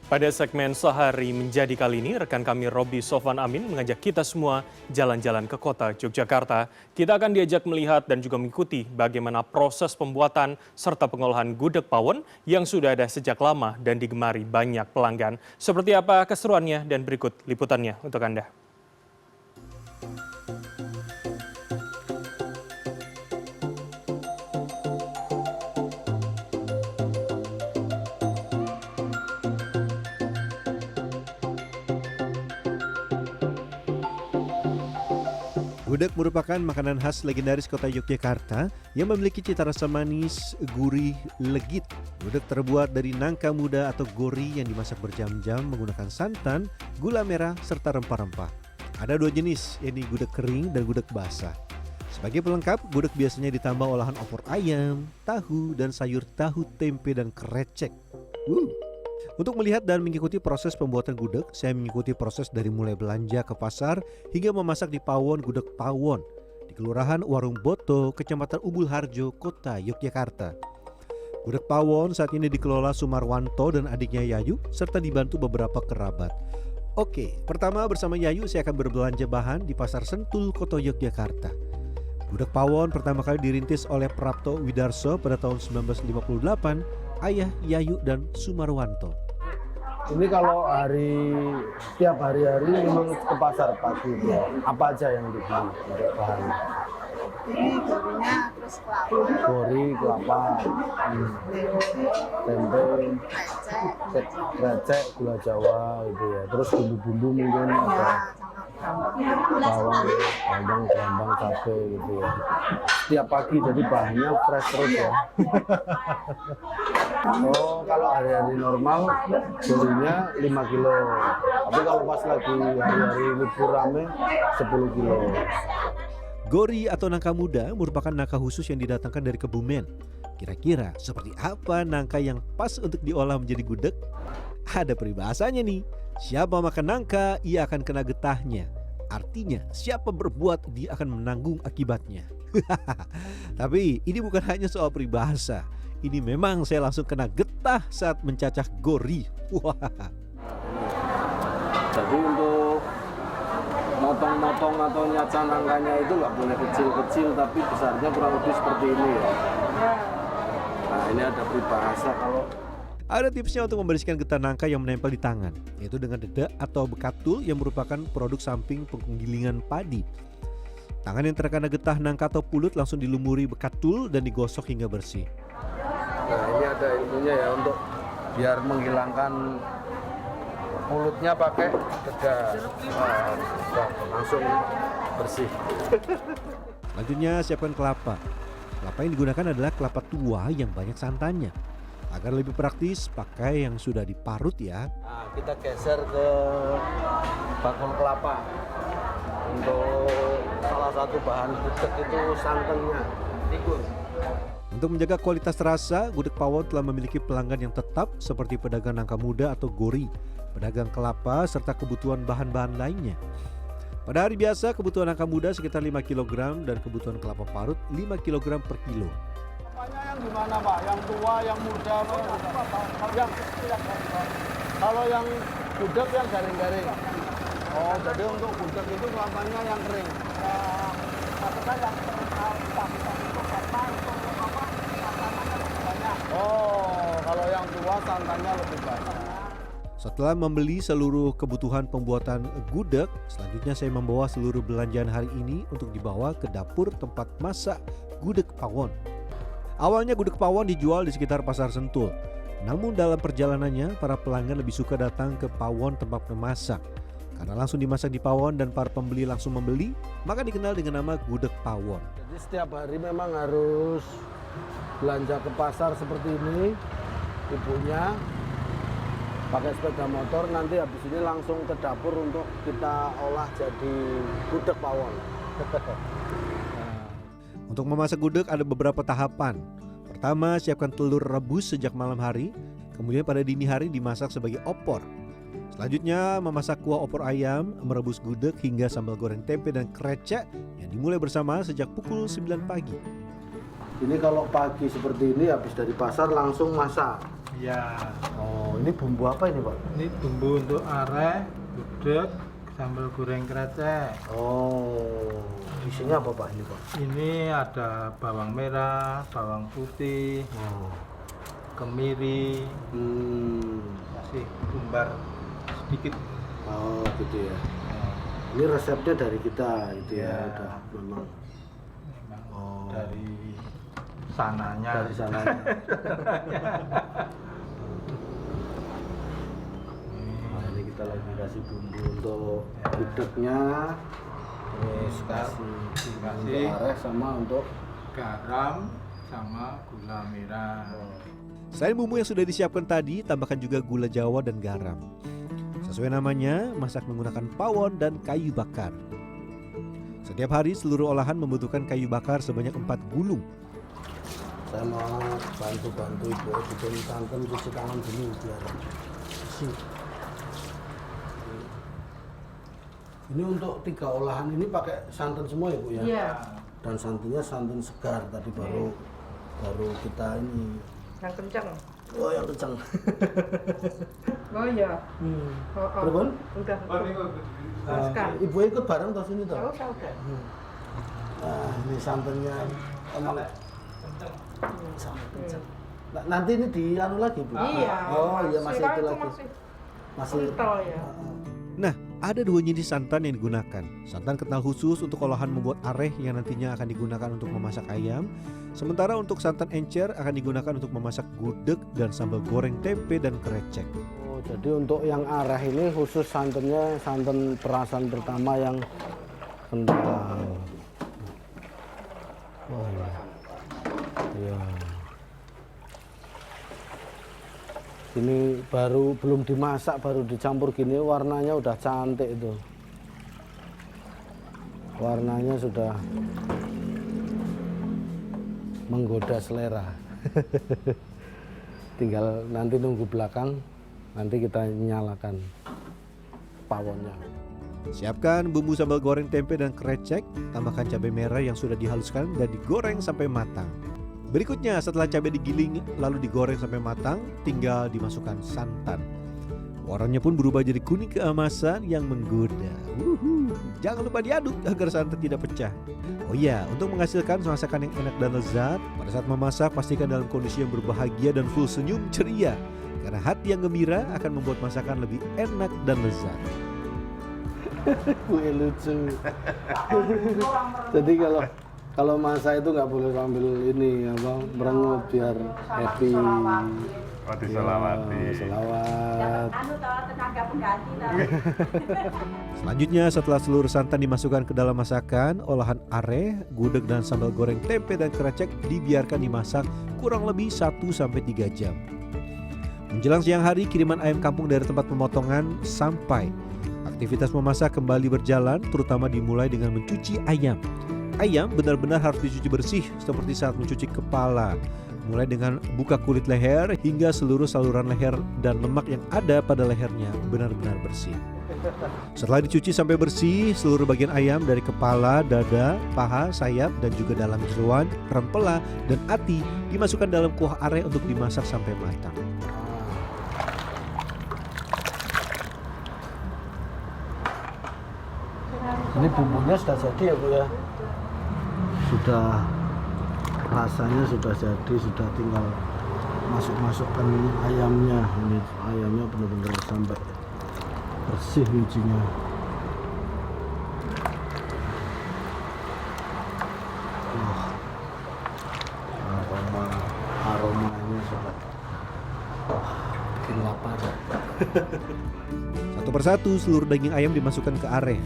Pada segmen Sehari Menjadi kali ini, rekan kami Robi Sofwan Amin mengajak kita semua jalan-jalan ke kota Yogyakarta. Kita akan diajak melihat dan juga mengikuti bagaimana proses pembuatan serta pengolahan gudeg pawon yang sudah ada sejak lama dan digemari banyak pelanggan. Seperti apa keseruannya dan berikut liputannya untuk Anda. Gudeg merupakan makanan khas legendaris kota Yogyakarta yang memiliki cita rasa manis, gurih, legit. Gudeg terbuat dari nangka muda atau gori yang dimasak berjam-jam menggunakan santan, gula merah, serta rempah-rempah. Ada dua jenis, yaitu gudeg kering dan gudeg basah. Sebagai pelengkap, gudeg biasanya ditambah olahan opor ayam, tahu, dan sayur tahu, tempe, dan krecek. Untuk melihat dan mengikuti proses pembuatan gudeg, saya mengikuti proses dari mulai belanja ke pasar hingga memasak di pawon gudeg pawon di Kelurahan Warung Boto, Kecamatan Umbul Harjo, Kota Yogyakarta. Gudeg pawon saat ini dikelola Sumarwanto dan adiknya Yayu serta dibantu beberapa kerabat. Oke, pertama bersama Yayu saya akan berbelanja bahan di Pasar Sentul, Kota Yogyakarta. Gudeg pawon pertama kali dirintis oleh Prapto Widarso pada tahun 1958, ayah Yayu dan Sumarwanto. Ini kalau tiap hari-hari memang ke pasar pagi itu. Apa aja yang dibeli untuk bahan? Ini gorinya, terus kelapa, Gori, kelapa, tempe, krecek, gula Jawa gitu ya. Terus bumbu-bumbu mungkin ada bawang, brambang, cabai gitu ya. Setiap pagi jadi bahannya fresh terus ya. Oh, kalau hari-hari normal gorinya 5 kilo. Tapi kalau pas lagi hari-hari libur rame 10 kilo. Gori atau nangka muda merupakan nangka khusus yang didatangkan dari Kebumen. Kira-kira seperti apa nangka yang pas untuk diolah menjadi gudeg? Ada peribahasanya nih. Siapa makan nangka, ia akan kena getahnya. Artinya, siapa berbuat, dia akan menanggung akibatnya. Tapi ini bukan hanya soal peribahasa. Ini memang saya langsung kena getah saat mencacah gori. Wah. Jadi untuk motong-motong atau nyacah nangkanya itu nggak boleh kecil-kecil, tapi besarnya kurang lebih seperti ini ya. Nah, ini ada peribahasa kalau Ada tipsnya untuk membersihkan getah nangka yang menempel di tangan, yaitu dengan dedak atau bekatul yang merupakan produk samping penggilingan padi. Tangan yang terkena getah nangka atau pulut langsung dilumuri bekatul dan digosok hingga bersih. nah ini ada ilmunya ya untuk biar menghilangkan mulutnya pakai dedak. Nah, langsung bersih. Selanjutnya siapkan kelapa. Kelapa yang digunakan adalah kelapa tua yang banyak santannya. Agar lebih praktis, pakai yang sudah diparut ya. Nah, kita geser ke bakul kelapa. Untuk salah satu bahan gudeg itu santannya, tikus. Untuk menjaga kualitas rasa, gudeg pawon telah memiliki pelanggan yang tetap seperti pedagang nangka muda atau gori, pedagang kelapa, serta kebutuhan bahan-bahan lainnya. Pada hari biasa, kebutuhan nangka muda sekitar 5 kg dan kebutuhan kelapa parut 5 kg per kilo. Yang gimana Pak? Yang tua, yang muda, yang kalau yang gudeg yang garing-garing. Oh, jadi untuk gudeg itu kelapanya yang kering. Oh, kalau yang tua santannya lebih banyak. Setelah membeli seluruh kebutuhan pembuatan gudeg, selanjutnya saya membawa seluruh belanjaan hari ini untuk dibawa ke dapur tempat masak gudeg pawon. Awalnya gudeg pawon dijual di sekitar Pasar Sentul. Namun dalam perjalanannya, para pelanggan lebih suka datang ke pawon tempat memasak. Karena langsung dimasak di pawon dan para pembeli langsung membeli, maka dikenal dengan nama gudeg pawon. Jadi setiap hari memang harus belanja ke pasar seperti ini. Ibunya pakai sepeda motor, nanti habis ini langsung ke dapur untuk kita olah jadi gudeg pawon. Untuk memasak gudeg ada beberapa tahapan. Pertama, siapkan telur rebus sejak malam hari, kemudian pada dini hari dimasak sebagai opor. Selanjutnya, memasak kuah opor ayam, merebus gudeg hingga sambal goreng tempe dan krecek yang dimulai bersama sejak pukul 9 pagi. Ini kalau pagi seperti ini habis dari pasar langsung masak. Ya, Oh, ini bumbu apa ini, Pak? ini bumbu untuk areh, gudeg, sambal goreng krecek. Oh, isinya apa, Pak, ini, Pak? Ini ada bawang merah, bawang putih, Oh. kemiri, kasih bumbar sedikit. Oh, gitu ya. Ini resepnya dari kita, itu ya, Ya. udah memang Memang Oh. dari sananya. dari sana. Nah, ini kita lagi kasih bumbu untuk gudegnya, terus kasih Dikasih. untuk areh sama untuk Garam sama gula merah. Selain bumbu yang sudah disiapkan tadi, tambahkan juga gula Jawa dan garam. Sesuai namanya, masak menggunakan pawon dan kayu bakar. Setiap hari seluruh olahan membutuhkan kayu bakar sebanyak 4 gulung. saya mau bantu-bantu ibu bikin santan cuci tangan dulu biar bersih. Ini untuk 3 olahan ini pakai santan semua ya, Bu ya? Iya. Dan santannya santan segar tadi baru kita ini. Yang kencang. Oh, yang kencang. Oh iya. Oh, Pripun? Udah. Oh, ini kok Teruskan. Ibu ikut bareng toh sini toh? Tahu saya udah. Nah, ini santannya emang kenceng. sangat kencang. Nah, nanti ini dianu lagi, Bu? Iya. Oh, iya masih Kan itu itu lagi. Masih kental ya. Nah, ada 2 jenis santan yang digunakan. Santan kental khusus untuk olahan membuat areh yang nantinya akan digunakan untuk memasak ayam. Sementara untuk santan encer akan digunakan untuk memasak gudeg dan sambal goreng tempe dan krecek. Oh, jadi untuk yang arah ini khusus santannya santan perasan pertama yang kental. Oh iya. Iya. Ini baru belum dimasak, baru dicampur gini warnanya udah cantik itu. Warnanya sudah menggoda selera. Tinggal nanti nunggu belakang, nanti kita nyalakan pawonnya. Siapkan bumbu sambal goreng tempe dan krecek, tambahkan cabai merah yang sudah dihaluskan dan digoreng sampai matang. Berikutnya setelah cabai digiling lalu digoreng sampai matang, tinggal dimasukkan santan. Warnanya pun berubah jadi kuning keemasan yang menggoda. Jangan lupa diaduk agar santan tidak pecah. Oh iya, untuk menghasilkan masakan yang enak dan lezat, pada saat memasak pastikan dalam kondisi yang berbahagia dan full senyum ceria. Karena hati yang gembira akan membuat masakan lebih enak dan lezat. Gue lucu. Jadi kalau masak itu nggak boleh sambil ini apa merengut biar happy. Oh, diselawati. Ya, selawat. Anu toh tenaga pengganti toh. Selanjutnya setelah seluruh santan dimasukkan ke dalam masakan, olahan areh, gudeg dan sambal goreng tempe dan krecek dibiarkan dimasak kurang lebih 1-3 jam. Menjelang siang hari, kiriman ayam kampung dari tempat pemotongan sampai. Aktivitas memasak kembali berjalan, terutama dimulai dengan mencuci ayam. Ayam benar-benar harus dicuci bersih seperti saat mencuci kepala. Mulai dengan buka kulit leher hingga seluruh saluran leher dan lemak yang ada pada lehernya benar-benar bersih. Setelah dicuci sampai bersih, seluruh bagian ayam dari kepala, dada, paha, sayap, dan juga dalam jeruan, rempela, dan ati dimasukkan dalam kuah areh untuk dimasak sampai matang. Ini bumbunya sudah jadi ya, Bu ya? Sudah, rasanya sudah jadi, sudah tinggal masukkan ayamnya. Ini ayamnya benar-benar sampai bersih nyucinya. Wah, aromanya sudah bikin lapar. Satu persatu seluruh daging ayam dimasukkan ke areh.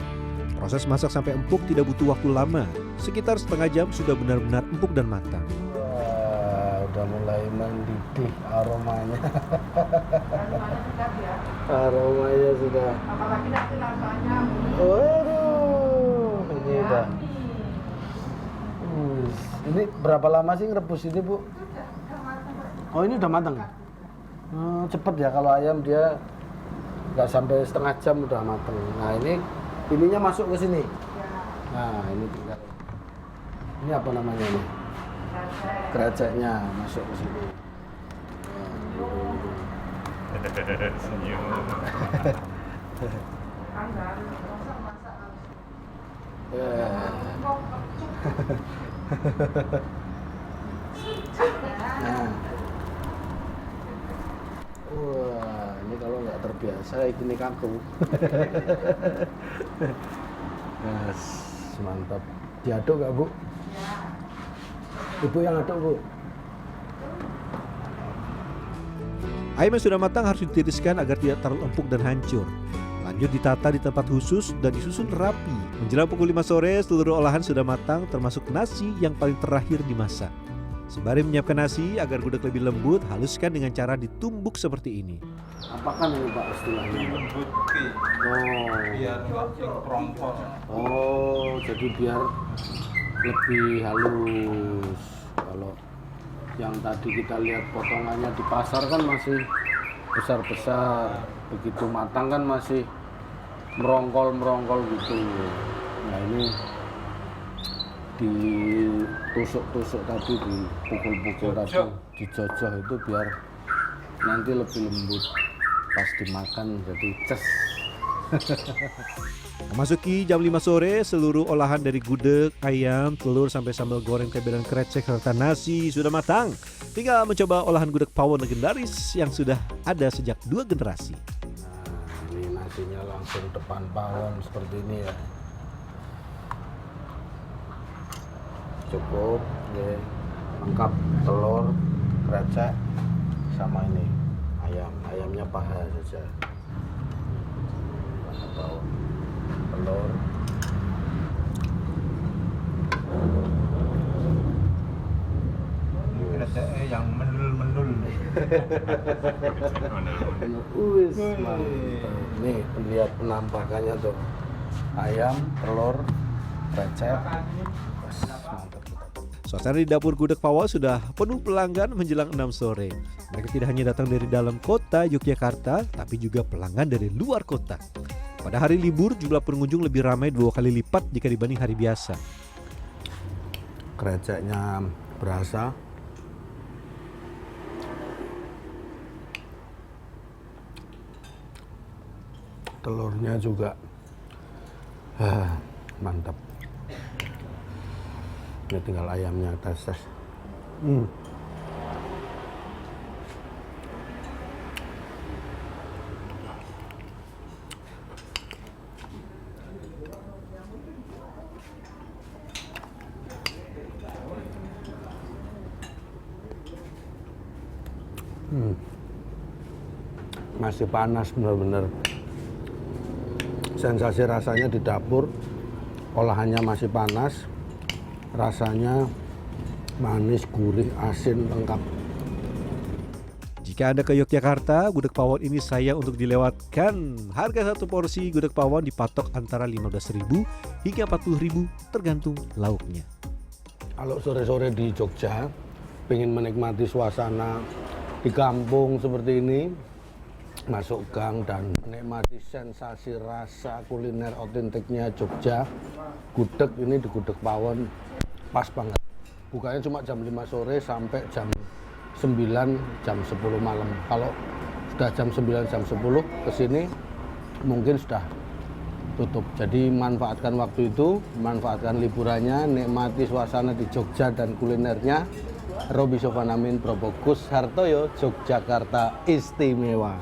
Proses masak sampai empuk tidak butuh waktu lama. Sekitar setengah jam sudah benar-benar empuk dan matang. Wah, udah mulai mendidih aromanya. Aromanya sedap ya. Aromanya sudah. Apalagi nanti rasanya Waduh, ini udah. Ini berapa lama sih ngerebus ini, Bu? Oh, ini udah matang. Cepet ya kalau ayam dia nggak sampai setengah jam udah matang. Nah, ininya masuk ke sini. Nah, ini tinggal. Ini apa namanya ini? Kreceknya masuk ke sini. Nah, Senyum. Kan baru masak harus. Ya. Nah. Wah, ini kalau nggak terbiasa ini kaku. Yes, mantap. Diaduk nggak, Bu? Ibu yang aduk, Bu. Ayam yang sudah matang harus ditiriskan agar tidak terlalu empuk dan hancur. Lanjut ditata di tempat khusus dan disusun rapi. Menjelang pukul 5 sore, seluruh olahan sudah matang termasuk nasi yang paling terakhir dimasak. Sembari menyiapkan nasi agar gudeg lebih lembut, haluskan dengan cara ditumbuk seperti ini. Apakah ini, Pak, istilahnya? Lembut Oh, biar nggak krompol. oh, jadi biar lebih halus. Kalau yang tadi kita lihat potongannya di pasar kan masih besar-besar, begitu matang kan masih merongkol gitu. Nah, ini ditusuk-tusuk tadi, dipukul-pukul tadi, dijojah itu biar nanti lebih lembut pas dimakan jadi ces. Memasuki jam 5 sore, seluruh olahan dari gudeg, ayam, telur sampai sambal goreng tempe dan krecek serta nasi sudah matang. Tinggal mencoba olahan gudeg pawon legendaris yang sudah ada sejak 2 generasi. Nah, ini nasinya langsung depan pawon seperti ini ya. Cukup, ya. Lengkap telur, krecek, sama ini ayam. Ayamnya paha saja. Paha pawon, telur. Kreceknya yang mendul-mendul. Wis, mantap. Nih, lihat penampakannya tuh. Ayam, telur, krecek. Wes, mantap. Suasana di dapur gudeg pawon sudah penuh pelanggan menjelang 6 sore. Mereka tidak hanya datang dari dalam kota Yogyakarta, tapi juga pelanggan dari luar kota. Pada hari libur, jumlah pengunjung lebih ramai 2 kali lipat jika dibanding hari biasa. Kreceknya berasa. Telurnya juga mantap. Ini tinggal ayamnya tes. Masih panas benar-benar. Sensasi rasanya di dapur, olahannya masih panas, rasanya manis, gurih, asin, lengkap. Jika Anda ke Yogyakarta, gudeg pawon ini sayang untuk dilewatkan. Harga satu porsi gudeg pawon dipatok antara 15.000 hingga 40.000 tergantung lauknya. Kalau sore-sore di Jogja, pengen menikmati suasana di kampung seperti ini, masuk gang dan menikmati sensasi rasa kuliner otentiknya Jogja, gudeg ini di Gudeg Pawon pas banget. Bukanya cuma jam 5 sore sampai jam 9, jam 10 malam. Kalau sudah jam 9, jam 10 ke sini mungkin sudah tutup. Jadi manfaatkan waktu itu, manfaatkan liburannya, nikmati suasana di Jogja dan kulinernya. Roby Sofwan Amin, Probokus Hartoyo, Yogyakarta istimewa.